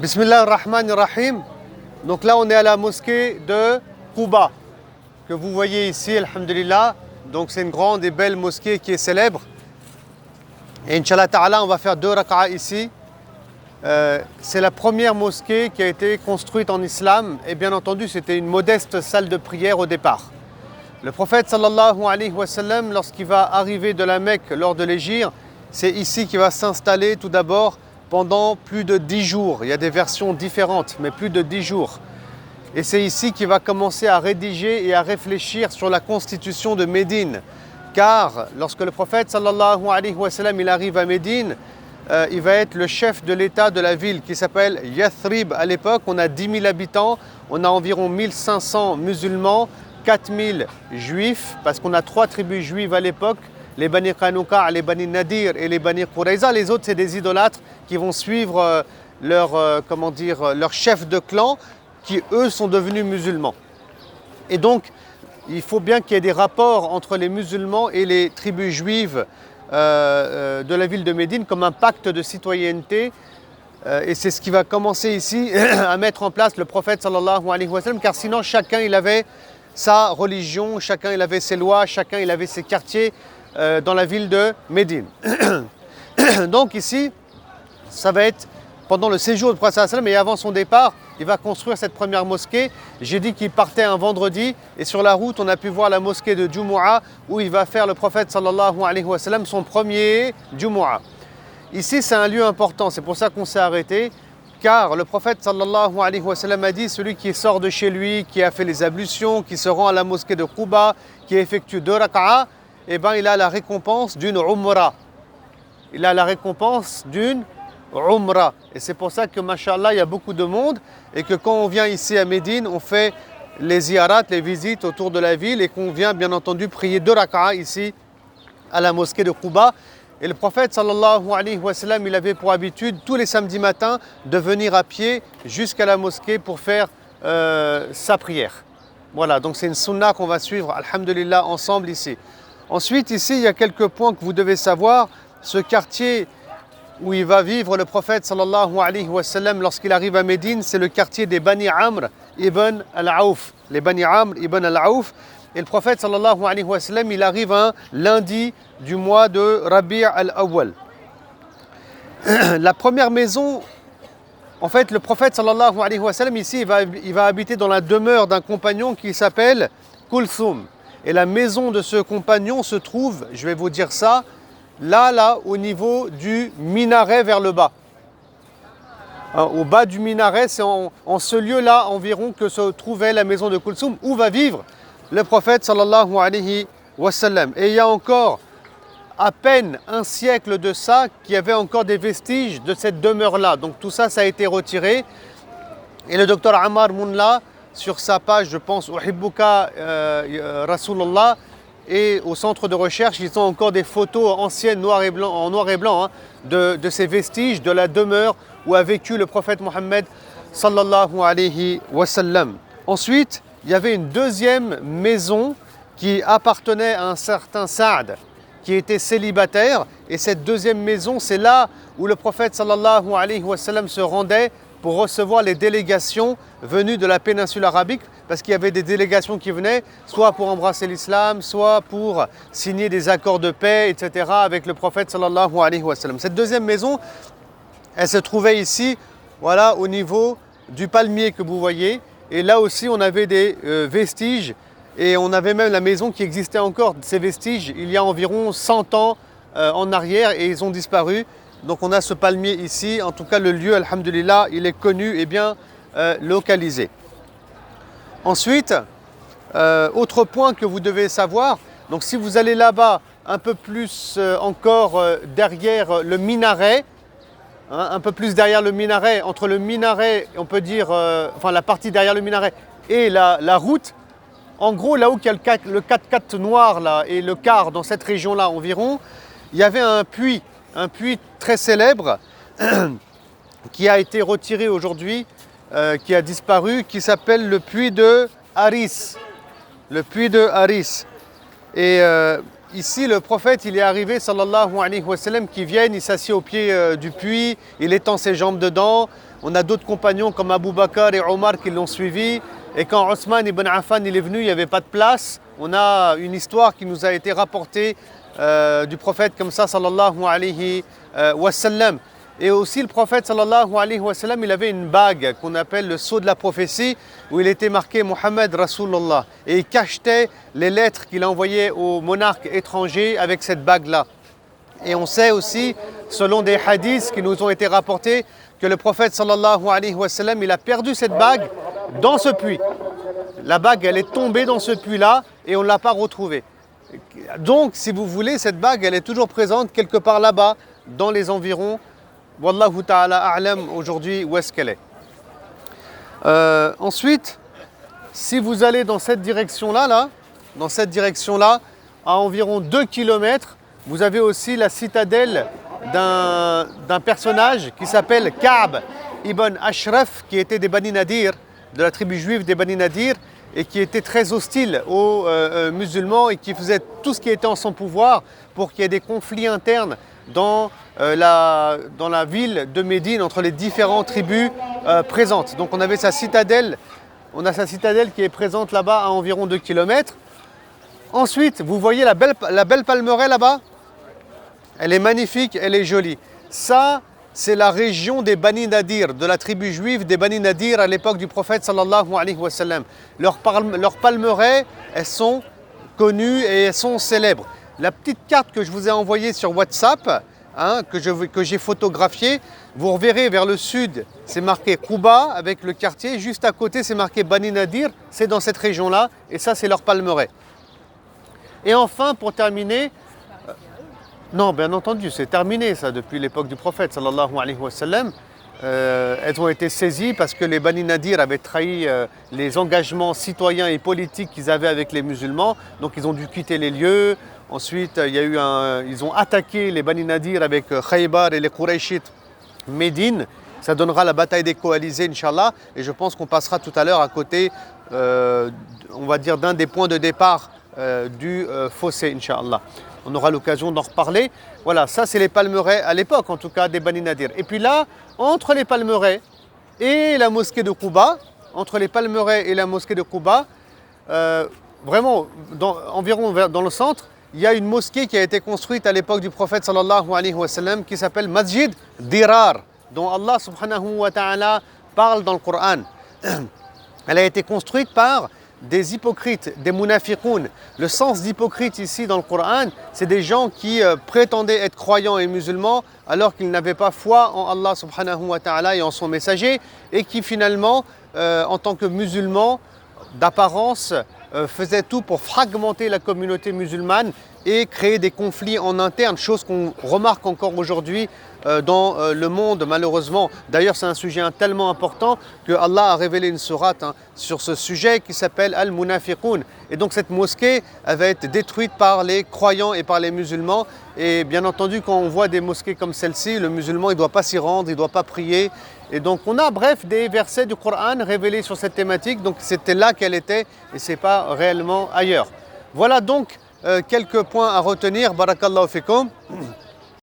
Bismillah ar-Rahman ar-Rahim. Donc là, on est à la mosquée de Quba, que vous voyez ici, alhamdulillah. Donc c'est une grande et belle mosquée qui est célèbre. Et Inch'Allah Ta'ala, on va faire 2 raka'a ici. C'est la première mosquée qui a été construite en islam. Et bien entendu, c'était une modeste salle de prière au départ. Le prophète sallallahu alayhi wa sallam, lorsqu'il va arriver de la Mecque lors de l'hégire, c'est ici qu'il va s'installer tout d'abord pendant plus de 10 jours. Il y a des versions différentes, mais plus de 10 jours. Et c'est ici qu'il va commencer à rédiger et à réfléchir sur la constitution de Médine. Car lorsque le prophète sallallahu alayhi wa sallam il arrive à Médine, il va être le chef de l'état de la ville qui s'appelle Yathrib. À l'époque, on a 10 000 habitants, on a environ 1500 musulmans, 4000 juifs, parce qu'on a 3 tribus juives à l'époque, les Bani Qanuqa, les Bani Nadir et les Bani Qurayza. Les autres, c'est des idolâtres qui vont suivre leur chef de clan, qui eux sont devenus musulmans. Et donc, il faut bien qu'il y ait des rapports entre les musulmans et les tribus juives de la ville de Médine, comme un pacte de citoyenneté. Et c'est ce qui va commencer ici à mettre en place le prophète sallallahu alayhi wa sallam, car sinon chacun il avait sa religion, chacun il avait ses lois, chacun il avait ses quartiers dans la ville de Médine. Donc ici, ça va être pendant le séjour du prophète sallallahu alayhi wa sallam, et avant son départ, il va construire cette première mosquée. J'ai dit qu'il partait un vendredi, et sur la route, on a pu voir la mosquée de Jumu'ah, où il va faire le prophète sallallahu alayhi wa sallam son premier Jumu'ah. Ici, c'est un lieu important, c'est pour ça qu'on s'est arrêté, car le prophète sallallahu alayhi wa sallam a dit, celui qui sort de chez lui, qui a fait les ablutions, qui se rend à la mosquée de Quba, qui effectue 2 raka'a, eh bien, il a la récompense d'une umrah. Il a la récompense d'une umrah. Et c'est pour ça que, mashallah, il y a beaucoup de monde, et que quand on vient ici à Médine, on fait les ziyarat, les visites autour de la ville, et qu'on vient bien entendu prier 2 raka'a ici à la mosquée de Quba. Et le prophète sallallahu alayhi wa sallam, il avait pour habitude tous les samedis matins de venir à pied jusqu'à la mosquée pour faire sa prière. Voilà, donc c'est une sunna qu'on va suivre, alhamdulillah, ensemble ici. Ensuite, ici, il y a quelques points que vous devez savoir. Ce quartier où il va vivre le prophète sallallahu alayhi wa sallam lorsqu'il arrive à Médine, c'est le quartier des Bani Amr ibn al-Aouf. Les Bani Amr ibn al-Aouf. Et le prophète sallallahu alayhi wa sallam, il arrive un lundi du mois de Rabi' al-Awwal. La première maison, en fait, le prophète sallallahu alayhi wa sallam, ici, il va habiter dans la demeure d'un compagnon qui s'appelle Kulthum. Et la maison de ce compagnon se trouve, je vais vous dire ça, là, au niveau du minaret vers le bas. Au bas du minaret, c'est en ce lieu-là environ que se trouvait la maison de Kulthum, où va vivre le prophète sallallahu alayhi wa sallam. Et il y a encore à peine un siècle de ça qu'il y avait encore des vestiges de cette demeure-là. Donc tout ça, ça a été retiré. Et le docteur Ammar Mounla, sur sa page, je pense, Uhibbuka Rasulullah, et au centre de recherche, ils ont encore des photos anciennes en noir et blanc de ces vestiges de la demeure où a vécu le prophète Mohammed sallallahu alayhi wa sallam. Ensuite, il y avait une deuxième maison qui appartenait à un certain Saad, qui était célibataire. Et cette deuxième maison, c'est là où le prophète sallallahu alayhi wa sallam se rendait pour recevoir les délégations venues de la péninsule arabique, parce qu'il y avait des délégations qui venaient soit pour embrasser l'islam, soit pour signer des accords de paix, etc. avec le prophète sallallahu alayhi wa sallam. Cette deuxième maison, elle se trouvait ici, voilà, au niveau du palmier que vous voyez. Et là aussi, on avait des vestiges, et on avait même la maison qui existait encore, ces vestiges, il y a environ 100 ans en arrière, et ils ont disparu. Donc on a ce palmier ici. En tout cas, le lieu, alhamdulillah, il est connu et bien localisé. Ensuite, autre point que vous devez savoir, donc si vous allez là-bas, un peu plus encore derrière le minaret, un peu plus derrière le minaret, entre le minaret, on peut dire, enfin la partie derrière le minaret et la route, en gros, là où il y a le 4x4 noir là, et le car dans cette région-là environ, il y avait un puits très célèbre qui a été retiré aujourd'hui, qui a disparu, qui s'appelle le puits de Haris. Le puits de Haris. Et ici, le prophète, il est arrivé, sallallahu alayhi wa sallam, qui vient, il s'assied au pied du puits, il étend ses jambes dedans. On a d'autres compagnons comme Abu Bakr et Omar qui l'ont suivi. Et quand Othman ibn Affan il est venu, il n'y avait pas de place. On a une histoire qui nous a été rapportée du prophète comme ça, sallallahu alayhi wa sallam. Et aussi le prophète sallallahu alayhi wa sallam, il avait une bague qu'on appelle le sceau de la prophétie, où il était marqué Muhammad Rasulullah. Et il cachetait les lettres qu'il envoyait aux monarques étrangers avec cette bague-là. Et on sait aussi, selon des hadiths qui nous ont été rapportés, que le prophète sallallahu alayhi wa sallam, il a perdu cette bague dans ce puits. La bague, elle est tombée dans ce puits-là et on ne l'a pas retrouvée. Donc, si vous voulez, cette bague, elle est toujours présente quelque part là-bas, dans les environs. Wallahu ta'ala a'lam aujourd'hui où est-ce qu'elle est. Ensuite, si vous allez dans cette direction-là, à environ 2 km, vous avez aussi la citadelle d'un personnage qui s'appelle Ka'b ibn Ashraf, qui était des Bani Nadir, de la tribu juive des Bani Nadir, et qui était très hostile aux musulmans et qui faisait tout ce qui était en son pouvoir pour qu'il y ait des conflits internes dans la ville de Médine entre les différentes tribus présentes. Donc on avait sa citadelle, qui est présente là-bas à environ 2 km. Ensuite, vous voyez la belle palmeraie là-bas? Elle est magnifique, elle est jolie. Ça, c'est la région des Bani Nadir, de la tribu juive des Bani Nadir à l'époque du prophète sallallahu alayhi wa sallam. Leurs palmeraies, elles sont connues et elles sont célèbres. La petite carte que je vous ai envoyée sur WhatsApp, que j'ai photographiée, vous reverrez vers le sud, c'est marqué Quba avec le quartier. Juste à côté, c'est marqué Bani Nadir, c'est dans cette région-là, et ça, c'est leur palmeraie. Et enfin, pour terminer, non, bien entendu, c'est terminé ça depuis l'époque du prophète sallallahu alayhi wa sallam. Elles ont été saisies parce que les Bani Nadir avaient trahi les engagements citoyens et politiques qu'ils avaient avec les musulmans. Donc ils ont dû quitter les lieux. Ensuite, ils ont attaqué les Bani Nadir avec Khaybar et les Qurayshites Médine. Ça donnera la bataille des coalisés, Inch'Allah. Et je pense qu'on passera tout à l'heure à côté, on va dire, d'un des points de départ du fossé, Inch'Allah. On aura l'occasion d'en reparler. Voilà, ça c'est les palmeraies à l'époque, en tout cas, des Bani Nadir. Et puis là, entre les palmeraies et la mosquée de Quba, vraiment, environ dans le centre, il y a une mosquée qui a été construite à l'époque du prophète sallallahu alayhi wa sallam qui s'appelle Masjid Dirar, dont Allah subhanahu wa ta'ala parle dans le Coran. Elle a été construite par des hypocrites, des munafiqoun. Le sens d'hypocrite ici dans le Coran, c'est des gens qui prétendaient être croyants et musulmans alors qu'ils n'avaient pas foi en Allah subhanahu wa ta'ala et en son messager, et qui finalement, en tant que musulmans d'apparence, faisaient tout pour fragmenter la communauté musulmane et créer des conflits en interne, chose qu'on remarque encore aujourd'hui dans le monde malheureusement. D'ailleurs c'est un sujet tellement important que Allah a révélé une sourate sur ce sujet qui s'appelle Al-Munafiqun. Et donc cette mosquée elle va être détruite par les croyants et par les musulmans. Et bien entendu quand on voit des mosquées comme celle-ci, le musulman il ne doit pas s'y rendre, il ne doit pas prier. Et donc on a bref des versets du Coran révélés sur cette thématique. Donc c'était là qu'elle était et ce n'est pas réellement ailleurs. Voilà donc quelques points à retenir. Barakallahu fikum.